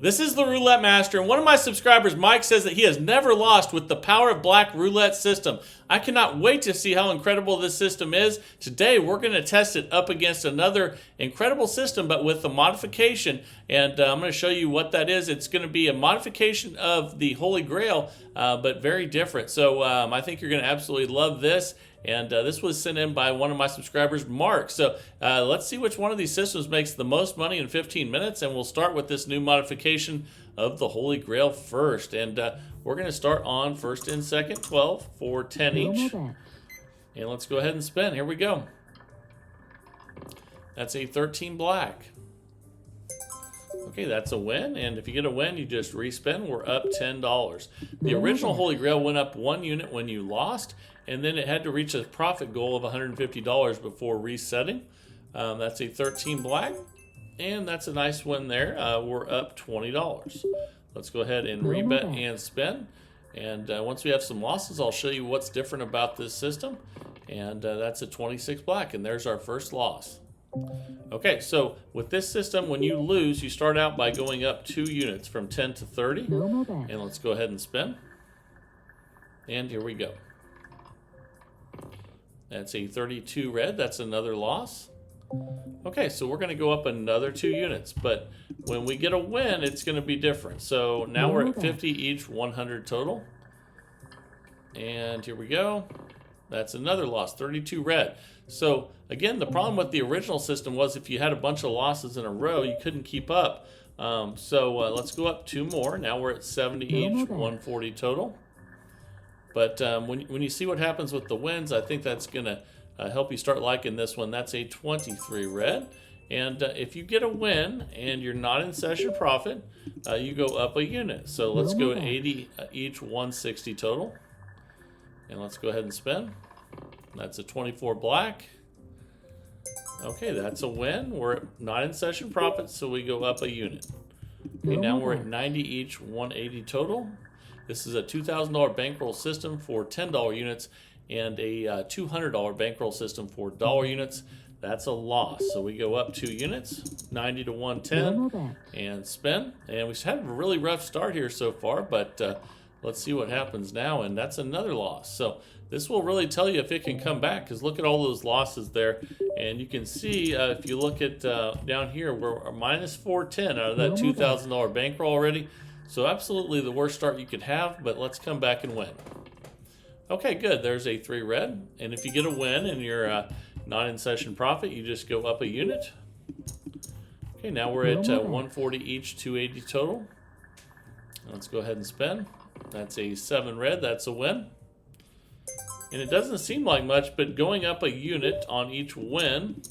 This is the Roulette Master, and one of my subscribers, Mike, says that he has never lost with the Power of Black roulette system. I cannot wait to see how incredible this system is. Today, we're going to test it up against another incredible system, but with a modification, and I'm going to show you what that is. It's going to be a modification of the Holy Grail, but very different. So I think you're going to absolutely love this. And this was sent in by one of my subscribers, Mark. So let's see which one of these systems makes the most money in 15 minutes. And we'll start with this new modification of the Holy Grail first. And we're going to start on first and second 12 for 10 each. And let's go ahead and spin. Here we go. That's a 13 black. Okay, that's a win, and if you get a win, you just respin. We're up $10. The original Holy Grail went up 1 unit when you lost, and then it had to reach a profit goal of $150 before resetting. That's a 13 black, and that's a nice win there. We're up $20. Let's go ahead and rebet and spin. And once we have some losses, I'll show you what's different about this system. And that's a 26 black, and there's our first loss. Okay, so with this system, when you lose, you start out by going up 2 units from 10 to 30. And let's go ahead and spin. And here we go. That's a 32 red. That's another loss. Okay, so we're going to go up another 2 units. But when we get a win, it's going to be different. So now we're at 50 each, 100 total. And here we go. That's another loss, 32 red. So again, the problem with the original system was if you had a bunch of losses in a row, you couldn't keep up. Let's go up 2 more. Now we're at 70 each, 140 total. But when you see what happens with the wins, I think that's going to help you start liking this one. That's a 23 red. And if you get a win and you're not in session profit, you go up a unit. So let's go at 80 each, 160 total. And let's go ahead and spin. That's a 24 black. Okay, that's a win. We're not in session profit, so we go up a unit. Okay, now we're at 90 each, 180 total. This is a $2,000 bankroll system for $10 units and a $200 bankroll system for dollar units. That's a loss. So we go up 2 units, 90 to 110, and spin. And we've had a really rough start here so far, but let's see what happens now, and that's another loss. So this will really tell you if it can come back, because look at all those losses there. And you can see if you look at down here, we're minus 410 out of that $2,000 bankroll already. So absolutely the worst start you could have, but let's come back and win. Okay, good. There's a 3 red. And if you get a win and you're not in session profit, you just go up a unit. Okay, now we're at 140 each, 280 total. Let's go ahead and spin. That's a 7 red. That's a win. And it doesn't seem like much, but going up a unit on each win,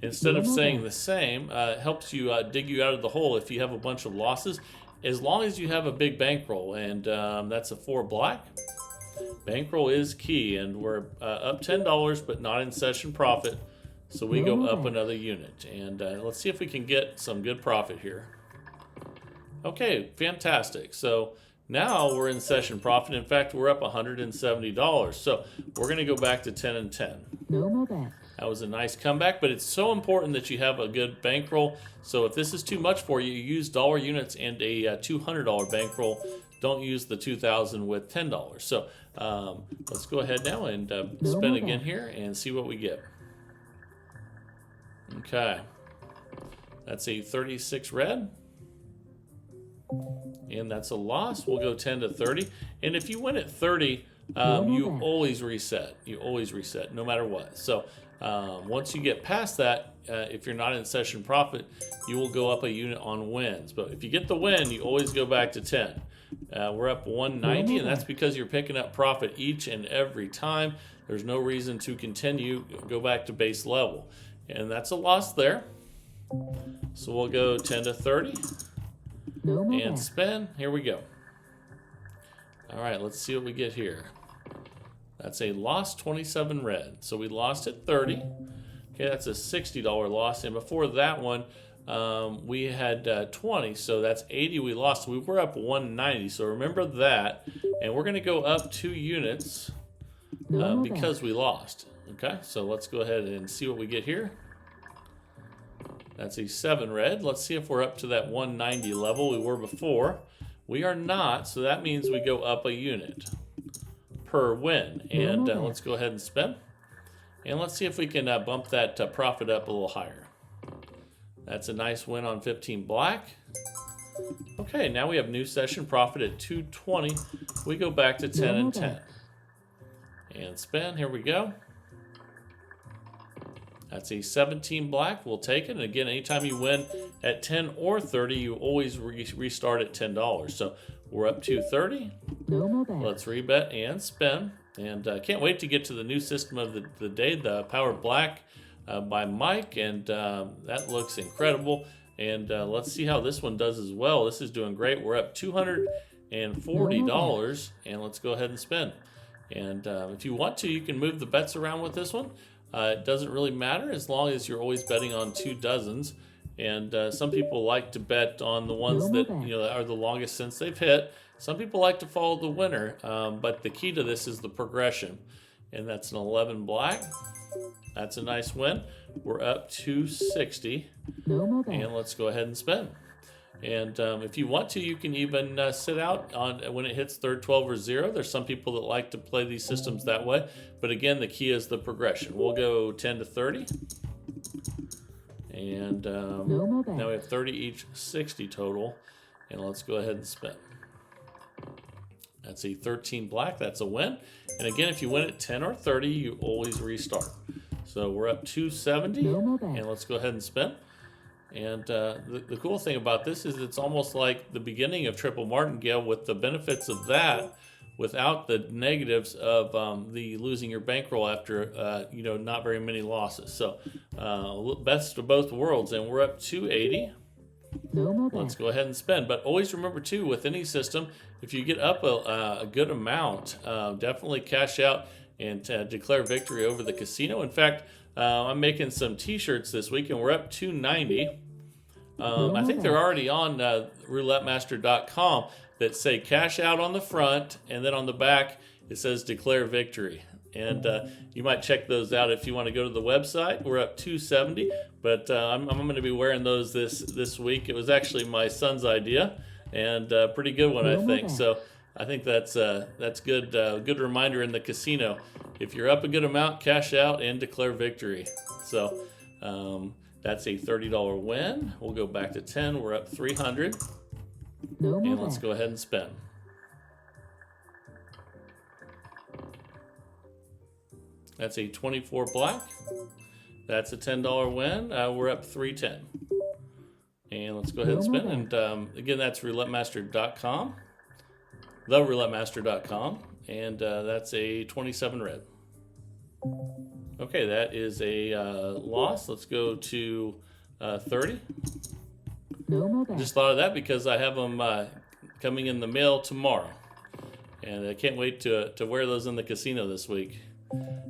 instead of staying the same, helps you dig you out of the hole if you have a bunch of losses, as long as you have a big bankroll. And that's a 4 black. Bankroll is key, and we're up $10, but not in session profit. So we go up another unit. And let's see if we can get some good profit here. Okay, fantastic. So now we're in session profit. In fact, we're up $170. So we're going to go back to 10 and 10. That was a nice comeback, but it's so important that you have a good bankroll. So if this is too much for you, use dollar units and a $200 bankroll. Don't use the $2,000 with $10. So let's go ahead now and spin again here and see what we get. Okay. That's a 36 red. And that's a loss. We'll go 10 to 30. And if you win at 30, you always reset. You always reset, no matter what. So once you get past that, if you're not in session profit, you will go up a unit on wins. But if you get the win, you always go back to 10. We're up 190, and that's because you're picking up profit each and every time. There's no reason to continue. Go back to base level. And that's a loss there. So we'll go 10 to 30. And spin. Here we go. All right, let's see what we get here. That's a loss, 27 red. So we lost at 30. Okay, that's a $60 loss. And before that one, we had 20. So that's 80 we lost. We were up 190. So remember that. And we're going to go up 2 units because we lost. Okay, so let's go ahead and see what we get here. That's a 7 red. Let's see if we're up to that 190 level we were before. We are not, so that means we go up a unit per win. And let's go ahead and spin. And let's see if we can bump that profit up a little higher. That's a nice win on 15 black. Okay, now we have new session profit at 220. We go back to 10 and 10. And spin, here we go. That's a 17 black, we'll take it. And again, anytime you win at 10 or 30, you always restart at $10. So we're up to 30. Let's rebet and spin. And can't wait to get to the new system of the day, the Power Black by Mike. And that looks incredible. And let's see how this one does as well. This is doing great. We're up $240. And let's go ahead and spin. And if you want to, you can move the bets around with this one. It doesn't really matter as long as you're always betting on 2 dozens. And some people like to bet on the ones that are the longest since they've hit. Some people like to follow the winner, but the key to this is the progression. And that's an 11 black. That's a nice win. We're up to 60. And let's go ahead and spin. And if you want to, you can even sit out on when it hits third 12 or 0. There's some people that like to play these systems that way. But again, the key is the progression. We'll go 10 to 30. And now we have 30 each, 60 total. And let's go ahead and spin. That's a 13 black. That's a win. And again, if you win at 10 or 30, you always restart. So we're up 270. And let's go ahead and spin. And the cool thing about this is it's almost like the beginning of Triple Martingale with the benefits of that without the negatives of the losing your bankroll after, not very many losses. So best of both worlds. And we're up 280. Let's go ahead and spend. But always remember, too, with any system, if you get up a good amount, definitely cash out and declare victory over the casino. In fact, I'm making some T-shirts this week, and we're up 290. I think they're already on roulettemaster.com that say cash out on the front, and then on the back it says declare victory. And you might check those out if you want to go to the website. We're up 270, but I'm going to be wearing those this week. It was actually my son's idea, and pretty good one, I think. So I think that's good. Good reminder in the casino. If you're up a good amount, cash out and declare victory. So that's a $30 win. We'll go back to 10. We're up 300. And let's go ahead and spend. That's a 24 black. That's a $10 win. We're up 310. And let's go ahead and spin. And again, that's roulettemaster.com. TheRouletteMaster.com. And that's a 27 red. Okay, that is a loss. Let's go to 30. Just thought of that because I have them coming in the mail tomorrow. And I can't wait to wear those in the casino this week.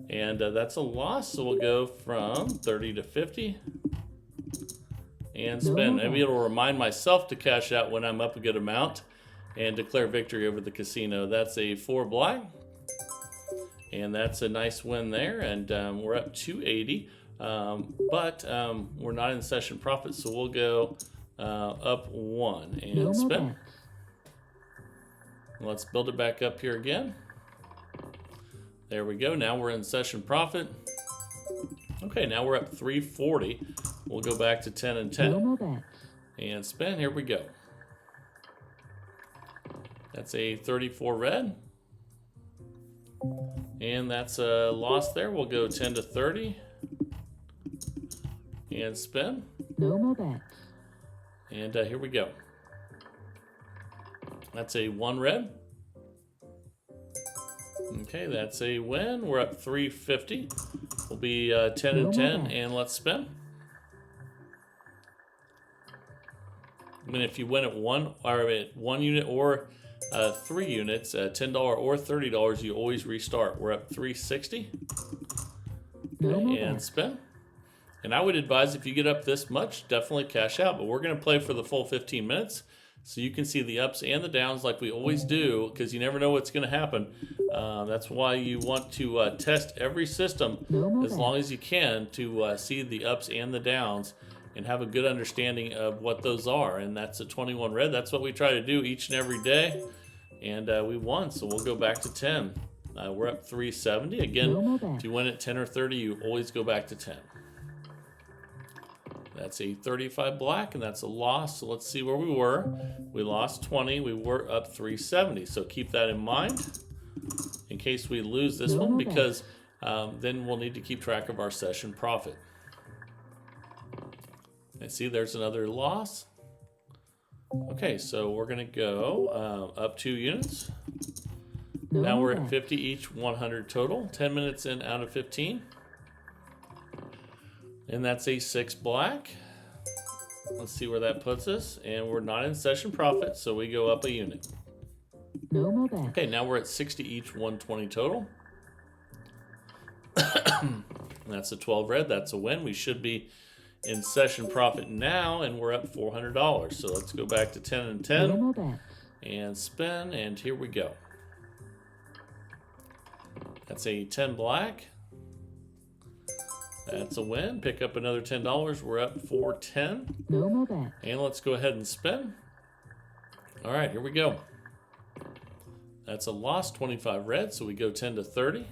And that's a loss, so we'll go from 30 to 50 and spend. Maybe it'll remind myself to cash out when I'm up a good amount and declare victory over the casino. That's a 4 black, and that's a nice win there. And we're up 280, but we're not in session profit, so we'll go up 1 and spin. Let's build it back up here again. There we go. Now we're in session profit. Okay, now we're up 340. We'll go back to 10 and 10. And spin. Here we go. That's a 34 red. And that's a loss there. We'll go 10 to 30. And spin. And here we go. That's a 1 red. Okay, that's a win. We're up 350. We'll be 10 and 10, and let's spin. I mean, if you win at one unit or 3 units, $10 or $30, you always restart. We're up 360. Okay, and spin. And I would advise if you get up this much, definitely cash out. But we're going to play for the full 15 minutes. So you can see the ups and the downs like we always do, because you never know what's going to happen. That's why you want to test every system as long as you can to see the ups and the downs. and have a good understanding of what those are. And that's a 21 red. That's what we try to do each and every day. And we won, so we'll go back to 10. We're up 370. Again, if you win at 10 or 30, you always go back to 10. That's a 35 black, and that's a loss. So let's see where we were. We lost 20. We were up 370. So keep that in mind in case we lose this one, because then we'll need to keep track of our session profit. And see, there's another loss. Okay, so we're going to go up 2 units. Now we're at 50 each, 100 total. 10 minutes in out of 15. And that's a 6 black. Let's see where that puts us. And we're not in session profit, so we go up a unit. Okay, now we're at 60 each, 120 total. That's a 12 red. That's a win. We should be in session profit now, and we're up $400. So let's go back to 10 and 10 and spin, and here we go. That's a 10 black. That's a win. Pick up another $10. We're up 410. And let's go ahead and spin. All right, here we go. That's a loss, 25 red, so we go 10 to 30.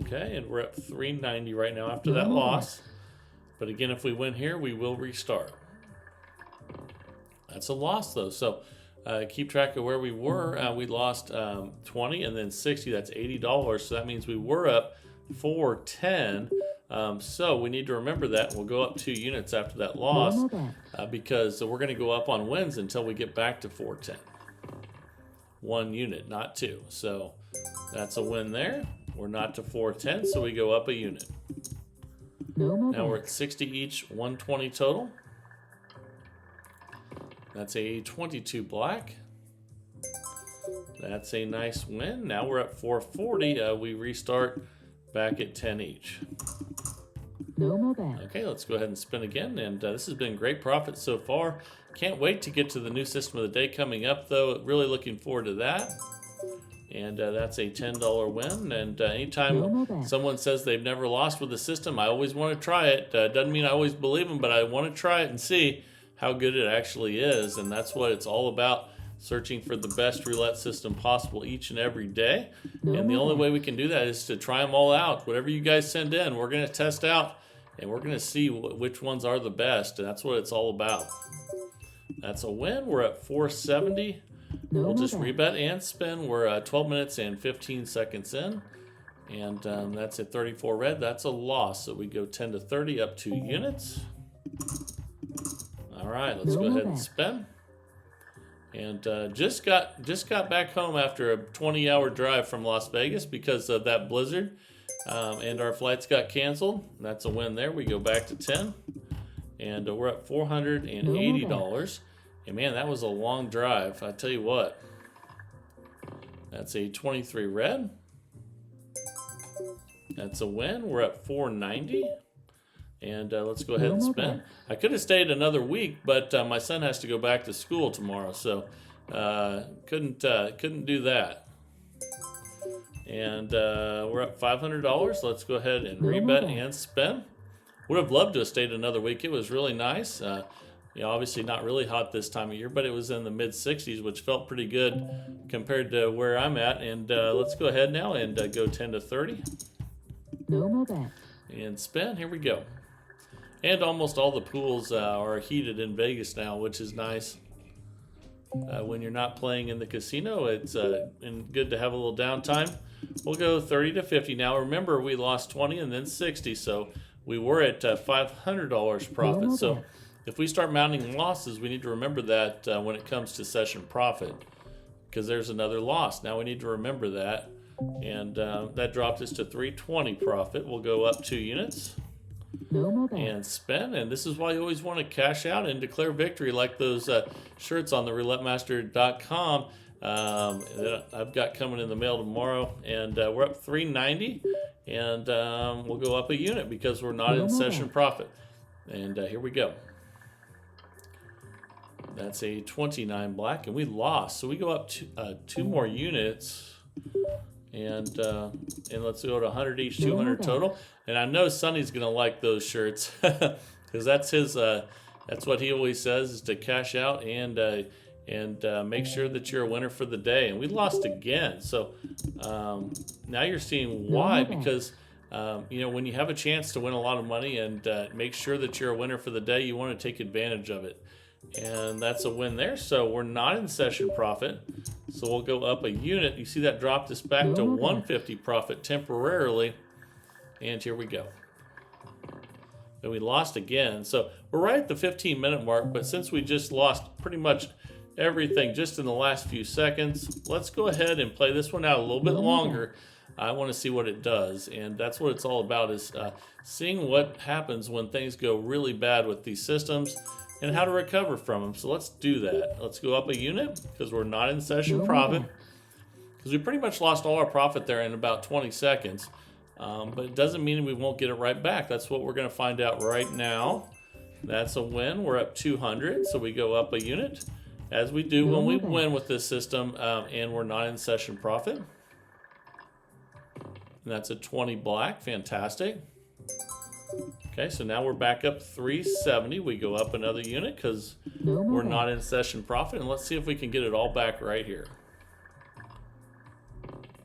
Okay, and we're up 390 right now after that loss. But again, if we win here, we will restart. That's a loss, though. So keep track of where we were. We lost 20 and then 60. That's $80. So that means we were up 410. So we need to remember that. We'll go up 2 units after that loss because we're going to go up on wins until we get back to 410. 1 unit, not 2. So that's a win there. We're not to 410, so we go up a unit. Now we're at 60 each, 120 total. That's a 22 black. That's a nice win. Now we're at 440. We restart back at 10 each. Okay, let's go ahead and spin again. And this has been great profit so far. Can't wait to get to the new system of the day coming up, though. Really looking forward to that. And that's a $10 win. And anytime someone says they've never lost with the system, I always want to try it. Doesn't mean I always believe them, but I want to try it and see how good it actually is. And that's what it's all about, searching for the best roulette system possible each and every day. And the only way we can do that is to try them all out. Whatever you guys send in, we're going to test out, and we're going to see which ones are the best. And that's what it's all about. That's a win. We're at 470. We'll just rebet and spin. We're 12 minutes and 15 seconds in. And that's a 34 red. That's a loss. So we go 10 to 30, up 2 units. All right, let's go ahead and spin. And just got back home after a 20-hour drive from Las Vegas because of that blizzard. And our flights got canceled. That's a win there. We go back to 10. And we're at $480. And man, that was a long drive. I tell you what. That's a 23 red. That's a win. We're at 490. And let's go ahead and spin. I could have stayed another week, but my son has to go back to school tomorrow, so couldn't do that. And we're up $500. Let's go ahead and rebet and spin. Would have loved to have stayed another week. It was really nice. Obviously not really hot this time of year, but it was in the mid-60s, which felt pretty good compared to where I'm at. And let's go ahead now and go 10 to 30. And spin. Here we go. And almost all the pools are heated in Vegas now, which is nice. When you're not playing in the casino, it's good to have a little downtime. We'll go 30 to 50. Now, remember, we lost 20 and then 60, so we were at $500 profit. So if we start mounting losses, we need to remember that when it comes to session profit, because there's another loss. Now we need to remember that. And that dropped us to 320 profit. We'll go up 2 units and spin. And this is why you always want to cash out and declare victory, like those shirts on the roulettemaster.com that I've got coming in the mail tomorrow. And we're up 390, and we'll go up a unit because we're not in session profit. And here we go. That's a 29 black, and we lost. So we go up 2 more units. And let's go to 100 each, 200 total. And I know Sonny's gonna like those shirts because that's his. That's what he always says, is to cash out and make sure that you're a winner for the day. And we lost again. So now you're seeing why, because you know, when you have a chance to win a lot of money and make sure that you're a winner for the day, you want to take advantage of it. And that's a win there. So we're not in session profit. So we'll go up a unit. You see that dropped us back to 150 profit temporarily. And here we go. And we lost again. So we're right at the 15-minute mark, but since we just lost pretty much everything just in the last few seconds, let's go ahead and play this one out a little bit longer. I want to see what it does, and that's what it's all about, is seeing what happens when things go really bad with these systems and how to recover from them. So let's do that. Let's go up a unit because we're not in session profit, because we pretty much lost all our profit there in about 20 seconds. But it doesn't mean we won't get it right back. That's what we're going to find out right now. That's a win. We're up 200, so we go up a unit, as we do when we win with this system, and we're not in session profit. And that's a 20 black. Fantastic. Okay, so now we're back up 370. We go up another unit because we're not in session profit. And let's see if we can get it all back right here.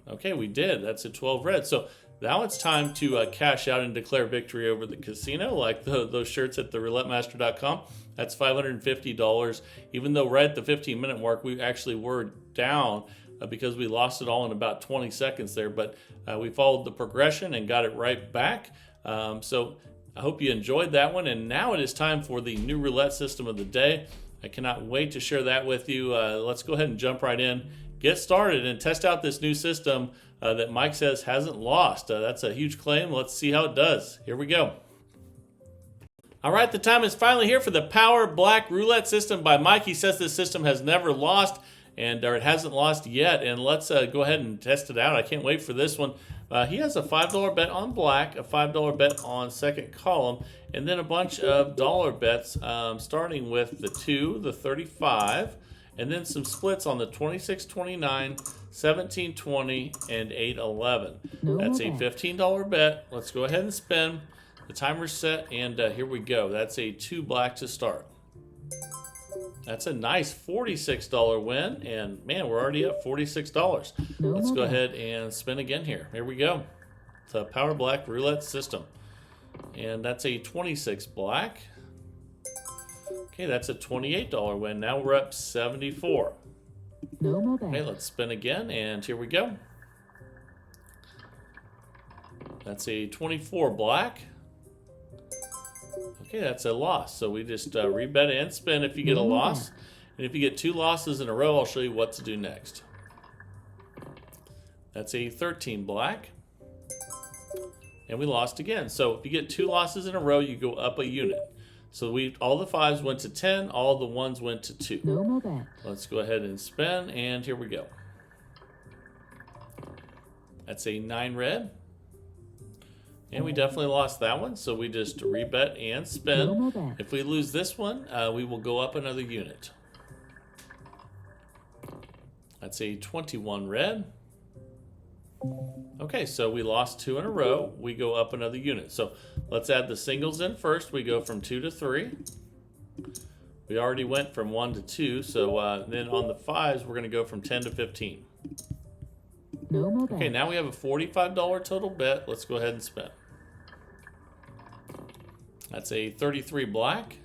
Okay, we did. That's a 12 red. So now it's time to cash out and declare victory over the casino, like those shirts at the roulettemaster.com. That's $550. Even though right at the 15-minute mark, we actually were down because we lost it all in about 20 seconds there. But we followed the progression and got it right back. So I hope you enjoyed that one. And now it is time for the new roulette system of the day. I cannot wait to share that with you. Let's go ahead and jump right in, get started, and test out this new system that Mike says hasn't lost. That's a huge claim. Let's see how it does. Here we go. All right, the time is finally here for the Power Black Roulette system by Mike. He says this system has never lost, or it hasn't lost yet. And let's go ahead and test it out. I can't wait for this one. He has a $5 bet on black, a $5 bet on second column, and then a bunch of dollar bets, starting with the 2, the 35, and then some splits on the 26, 29, 17, 20, and 8, 11. That's a $15 bet. Let's go ahead and spin. The timer's set, and here we go. That's a 2 black to start. That's a nice $46 win, and man, we're already up $46. Let's go ahead and spin again here. Here we go. It's a Power Black Roulette system, and that's a 26 black. Okay, that's a $28 win. Now we're up 74. Okay, let's spin again, and here we go. That's a 24 black. Okay, that's a loss. So we just rebet and spin if you get a loss. And if you get 2 losses in a row, I'll show you what to do next. That's a 13 black. And we lost again. So if you get 2 losses in a row, you go up a unit. So all the 5s went to 10, all the 1s went to 2. Let's go ahead and spin, and here we go. That's a 9 red. And we definitely lost that one, so we just rebet and spin. If we lose this one, we will go up another unit. That's a 21 red. Okay, so we lost 2 in a row. We go up another unit. So let's add the singles in first. We go from 2 to 3. We already went from 1 to 2, so then on the 5s, we're going to go from 10 to 15. Okay, now we have a $45 total bet. Let's go ahead and spin. That's a 33 black.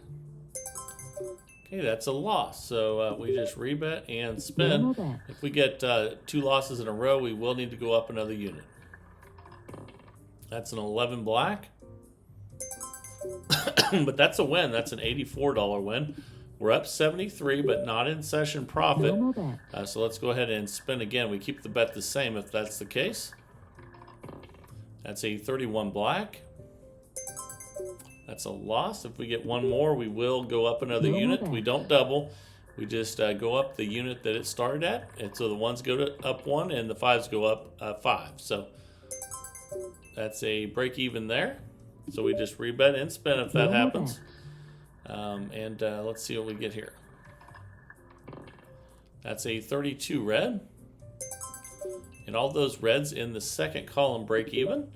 Okay, that's a loss. So we just rebet and spin. If we get 2 losses in a row, we will need to go up another unit. That's an 11 black. But that's a win. That's an $84 win. We're up 73, but not in session profit. So let's go ahead and spin again. We keep the bet the same if that's the case. That's a 31 black. That's a loss. If we get 1 more, we will go up another unit. We don't double. We just go up the unit that it started at. And so the 1s go up 1 and the 5s go up 5. So that's a break even there. So we just rebet and spin if that happens. Let's see what we get here. That's a 32 red. And all those reds in the second column break even.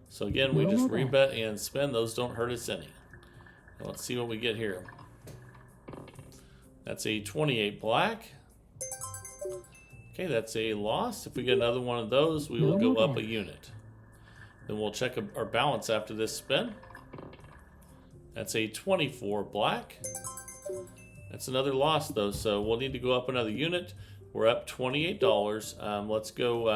So again, we just rebet and spin. Those don't hurt us any. Now let's see what we get here. That's a 28 black. Okay, that's a loss. If we get another one of those, we will go up a unit. Then we'll check our balance after this spin. That's a 24 black. That's another loss though, so we'll need to go up another unit. We're up $28. Let's go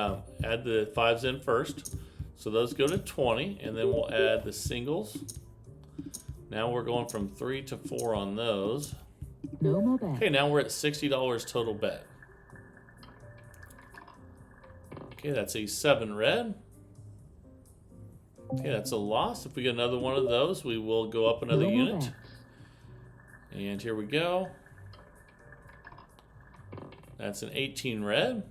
add the 5s in first. So those go to 20, and then we'll add the singles. Now we're going from 3 to 4 on those. No more bet. Okay, now we're at $60 total bet. Okay, that's a 7 red. Okay, that's a loss. If we get another one of those, we will go up another unit. And here we go. That's an 18 red.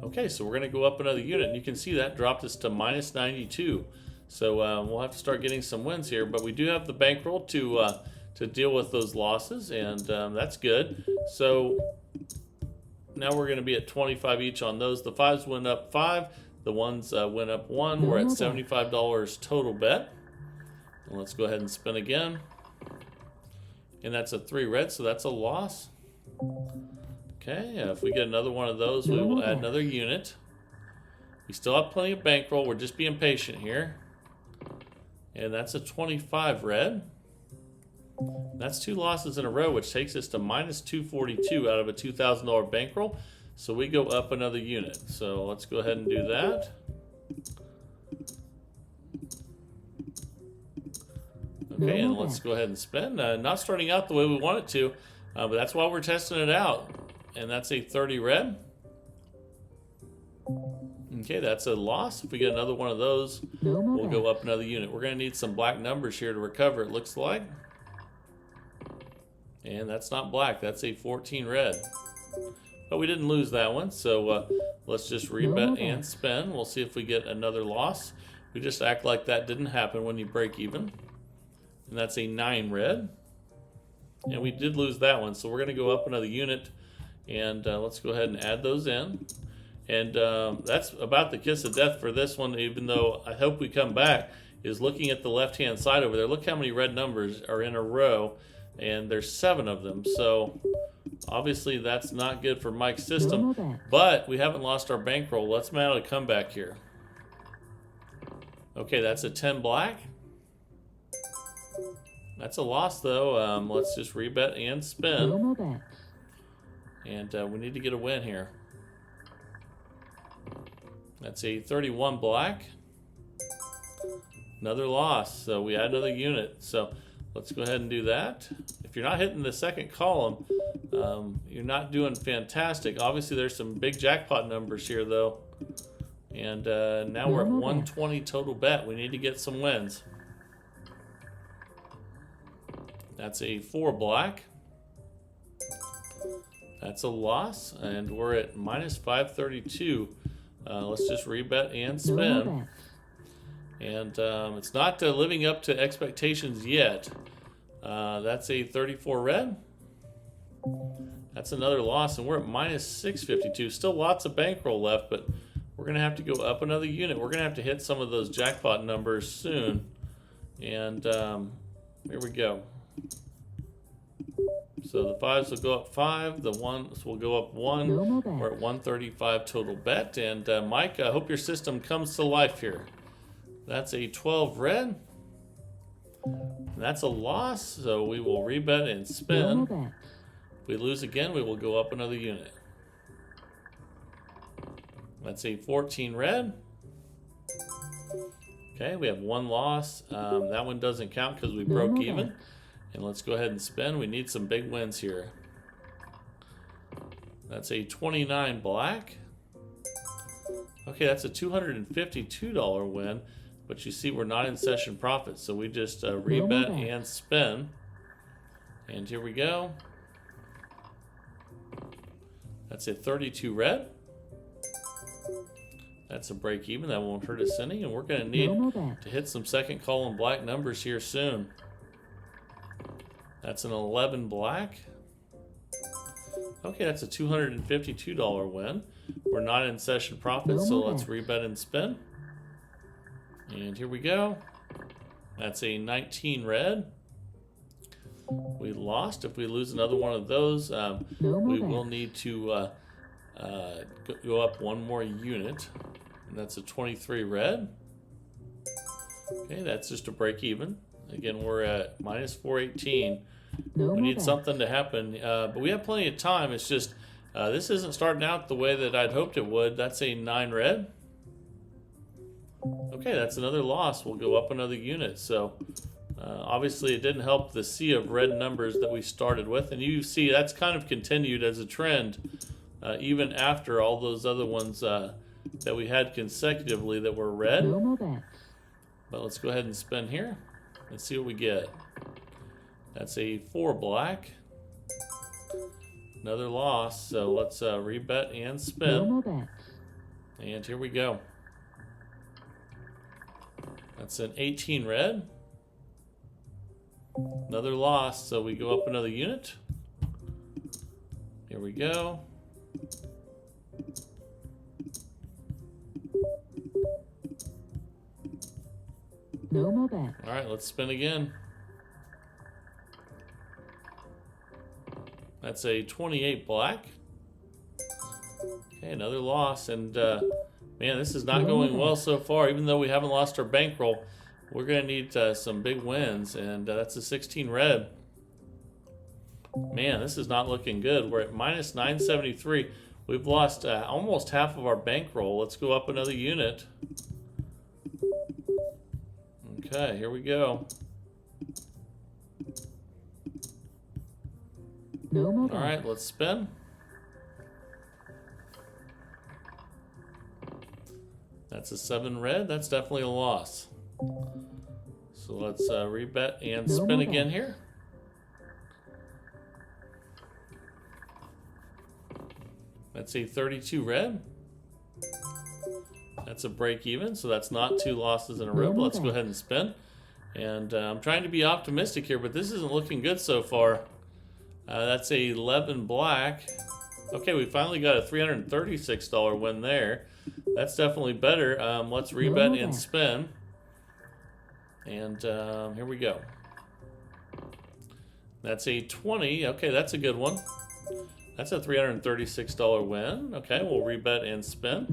Okay, so we're going to go up another unit. And you can see that dropped us to minus 92. So we'll have to start getting some wins here. But we do have the bankroll to deal with those losses. And that's good. So now we're going to be at 25 each on those. The 5s went up 5. The 1s went up 1. We're at $75 total bet. And let's go ahead and spin again. And that's a 3 red, so that's a loss. Okay, if we get another one of those, we will add another unit. We still have plenty of bankroll. We're just being patient here. And that's a 25 red. That's 2 losses in a row, which takes us to minus 242 out of a $2,000 bankroll. So we go up another unit. So let's go ahead and do that. Okay, and let's go ahead and spin. Not starting out the way we want it to, but that's why we're testing it out. And that's a 30 red. Okay, that's a loss. If we get another one of those, we'll go up another unit. We're going to need some black numbers here to recover, it looks like. And that's not black. That's a 14 red. But we didn't lose that one, so let's just rebet and spin. We'll see if we get another loss. We just act like that didn't happen when you break even. And that's a 9 red. And we did lose that one, so we're going to go up another unit. And let's go ahead and add those in. And that's about the kiss of death for this one, even though I hope we come back, is looking at the left-hand side over there. Look how many red numbers are in a row, and there's 7 of them. So obviously that's not good for Mike's system, but we haven't lost our bankroll. Let's mount a comeback here. Okay, that's a 10 black. That's a loss though. Let's just rebet and spin. And we need to get a win here. That's a 31 black. Another loss. So we add another unit. So let's go ahead and do that. If you're not hitting the second column, you're not doing fantastic. Obviously, there's some big jackpot numbers here though. And now we're at 120 total bet. We need to get some wins. That's a 4 black. That's a loss, and we're at minus 532. Let's just rebet and spin. And it's not living up to expectations yet. That's a 34 red. That's another loss, and we're at minus 652. Still lots of bankroll left, but we're going to have to go up another unit. We're going to have to hit some of those jackpot numbers soon. And here we go. So the 5s will go up 5, the 1s will go up 1. We're at 135 total bet. And Mike, I hope your system comes to life here. That's a 12 red. That's a loss, so we will rebet and spin. If we lose again, we will go up another unit. That's a 14 red. Okay, we have 1 loss. That one doesn't count because we broke even. And let's go ahead and spin. We need some big wins here. That's a 29 black. Okay, that's a $252 win. But you see we're not in session profit. So we just rebet and spin. And here we go. That's a 32 red. That's a break even. That won't hurt us any. And we're going to need to hit some second column black numbers here soon. That's an 11 black. Okay, that's a $252 win. We're not in session profit, so let's rebet and spin. And here we go. That's a 19 red. We lost. If we lose another one of those, we will need to go up one more unit. And that's a 23 red. Okay, that's just a break even. Again, we're at minus 418. We need something to happen, but we have plenty of time. It's just this isn't starting out the way that I'd hoped it would. That's a 9 red. Okay, that's another loss. We'll go up another unit. So obviously it didn't help the sea of red numbers that we started with. And you see that's kind of continued as a trend even after all those other ones that we had consecutively that were red. But let's go ahead and spin here and see what we get. That's a 4 black. Another loss. So let's rebet and spin. And here we go. That's an 18 red. Another loss. So we go up another unit. Here we go. All right, let's spin again. That's a 28 black. Okay, another loss. And man, this is not going well so far. Even though we haven't lost our bankroll, we're going to need some big wins. And that's a 16 red. Man, this is not looking good. We're at minus 973. We've lost almost half of our bankroll. Let's go up another unit. Okay, here we go. All right, let's spin. That's a 7 red. That's definitely a loss. So let's rebet and spin again here. That's a 32 red. That's a break even, so that's not 2 losses in a row. But let's go ahead and spin. And I'm trying to be optimistic here, but this isn't looking good so far. That's a 11 black. Okay, we finally got a $336 win there. That's definitely better. Let's rebet and spin. And here we go. That's a 20. Okay, that's a good one. That's a $336 win. Okay, we'll rebet and spin.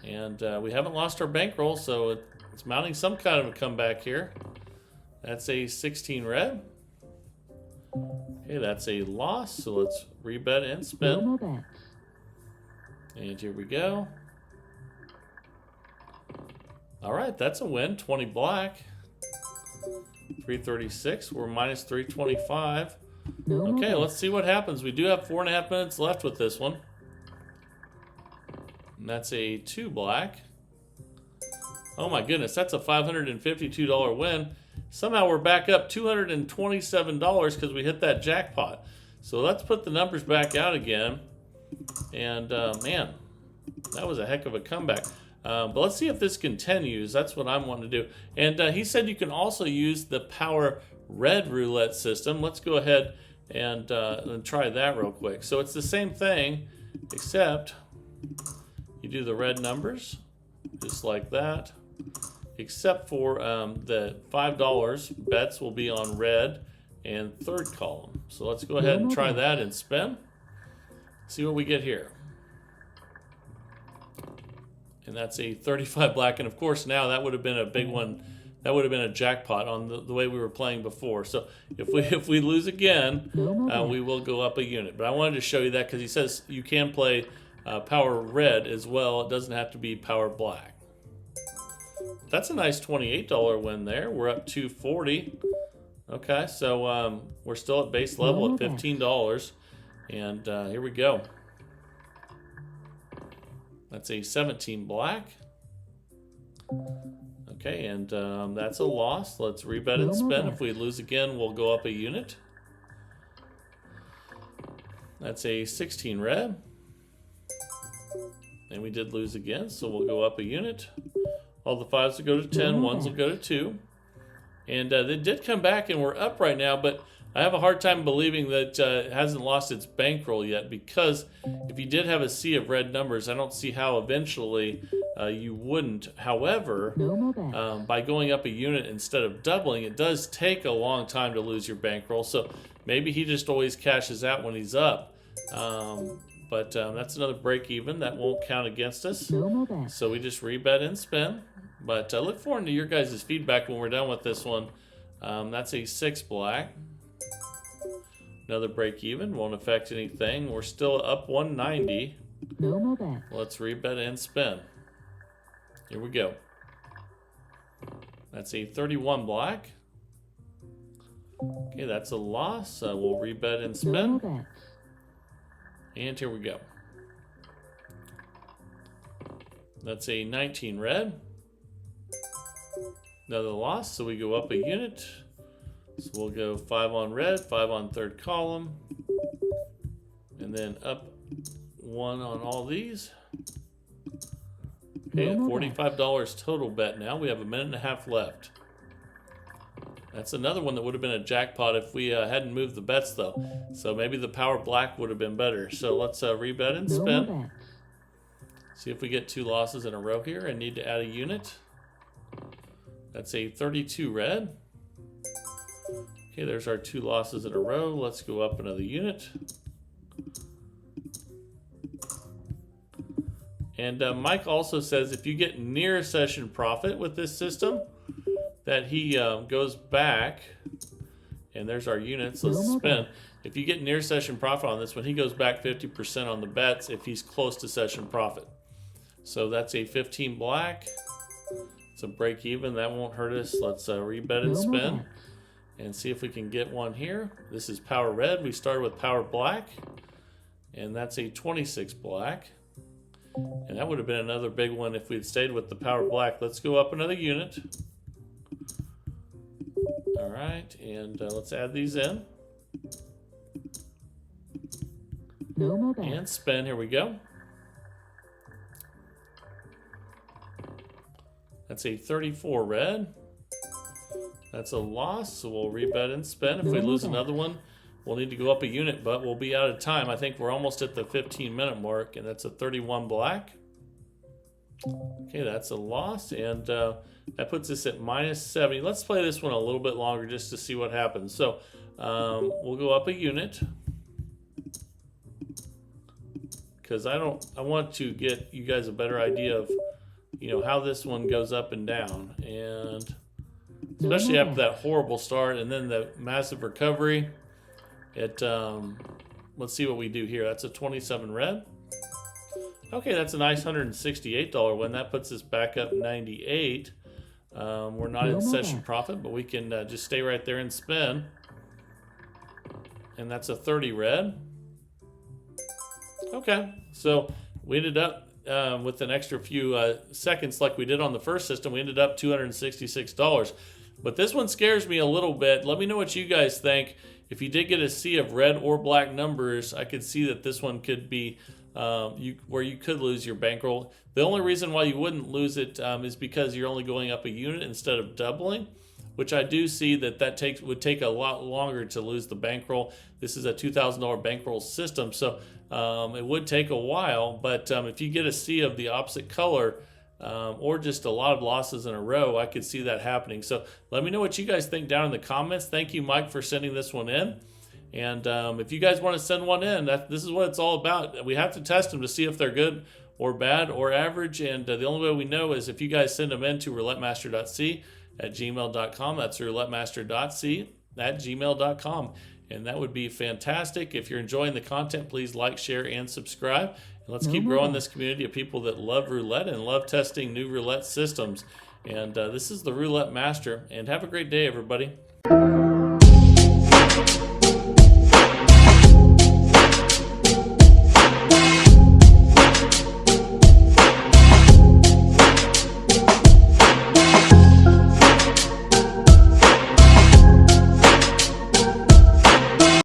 And we haven't lost our bankroll, so it's mounting some kind of a comeback here. That's a 16 red. Okay, that's a loss, so let's rebet and spin. And here we go. All right, that's a win. 20 black. 336. We're minus 325. Okay, let's see what happens. We do have 4.5 minutes left with this one. And that's a 2 black. Oh my goodness, that's a $552 win. Somehow we're back up $227 because we hit that jackpot. So let's put the numbers back out again. And man, that was a heck of a comeback. But let's see if this continues. That's what I'm wanting to do. And he said you can also use the Power Red Roulette system. Let's go ahead and try that real quick. So it's the same thing, except you do the red numbers, just like that. Except for the $5 bets will be on red and third column. So let's go ahead and try that and spin. See what we get here. And that's a 35 black. And of course now that would have been a big one. That would have been a jackpot on the way we were playing before. So if we lose again, we will go up a unit. But I wanted to show you that because he says you can play Power Red as well. It doesn't have to be Power Black. That's a nice $28 win there. We're up $240. Okay, so we're still at base level at $15. And here we go. That's a 17 black. Okay, and that's a loss. Let's rebet and spin. If we lose again, we'll go up a unit. That's a 16 red. And we did lose again, so we'll go up a unit. All the 5s will go to 10, 1s will go to 2. And they did come back, and we're up right now, but I have a hard time believing that it hasn't lost its bankroll yet, because if you did have a sea of red numbers, I don't see how eventually you wouldn't. However, by going up a unit instead of doubling, it does take a long time to lose your bankroll. So maybe he just always cashes out when he's up. But that's another break even. That won't count against us. So we just rebet and spin. But look forward to your guys' feedback when we're done with this one. That's a 6 black. Another break even. Won't affect anything. We're still up 190. Let's rebet and spin. Here we go. That's a 31 black. Okay, that's a loss. We'll rebet and spin. And here we go. That's a 19 red. Another loss, so we go up a unit. So we'll go 5 on red, 5 on third column. And then up 1 on all these. Okay, $45 total bet now. We have a minute and a half left. That's another one that would have been a jackpot if we hadn't moved the bets, though. So maybe the power black would have been better. So let's rebet and spin. See if we get 2 losses in a row here and need to add a unit. That's a 32 red. Okay, there's our 2 losses in a row. Let's go up another unit. And Mike also says if you get near session profit with this system, that he goes back, and there's our units. Let's spin. If you get near session profit on this one, he goes back 50% on the bets if he's close to session profit. So that's a 15 black. It's a break even. That won't hurt us. Let's rebet and spin and see if we can get one here. This is power red. We started with power black, and that's a 26 black. And that would have been another big one if we'd stayed with the power black. Let's go up another unit. All right, and let's add these in. And spin. Here we go. That's a 34 red. That's a loss, so we'll rebet and spin. If we lose another one, we'll need to go up a unit, but we'll be out of time. I think we're almost at the 15-minute mark, and that's a 31 black. Okay, that's a loss, and that puts us at minus 70. Let's play this one a little bit longer just to see what happens. So we'll go up a unit, because I want to get you guys a better idea of how this one goes up and down, and especially after that horrible start and then the massive recovery. Let's see what we do here. That's a 27 red. Okay, that's a nice $168 win. That puts us back up 98. We're not in session profit, but we can just stay right there and spin. And that's a 30 red. Okay, so we ended up with an extra few seconds like we did on the first system. We ended up $266. But this one scares me a little bit. Let me know what you guys think. If you did get a sea of red or black numbers, I could see that this one could be where you could lose your bankroll. The only reason why you wouldn't lose it is because you're only going up a unit instead of doubling, which I do see that would take a lot longer to lose the bankroll. This is a $2,000 bankroll system, so it would take a while. But if you get a sea of the opposite color, or just a lot of losses in a row, I could see that happening. So let me know what you guys think down in the comments. Thank you, Mike, for sending this one in. And if you guys want to send one in, this is what it's all about. We have to test them to see if they're good or bad or average. And the only way we know is if you guys send them in to roulettemaster.c@gmail.com. That's roulettemaster.c@gmail.com. And that would be fantastic. If you're enjoying the content, please like, share, and subscribe. And let's keep growing this community of people that love roulette and love testing new roulette systems. And this is the Roulette Master. And have a great day, everybody.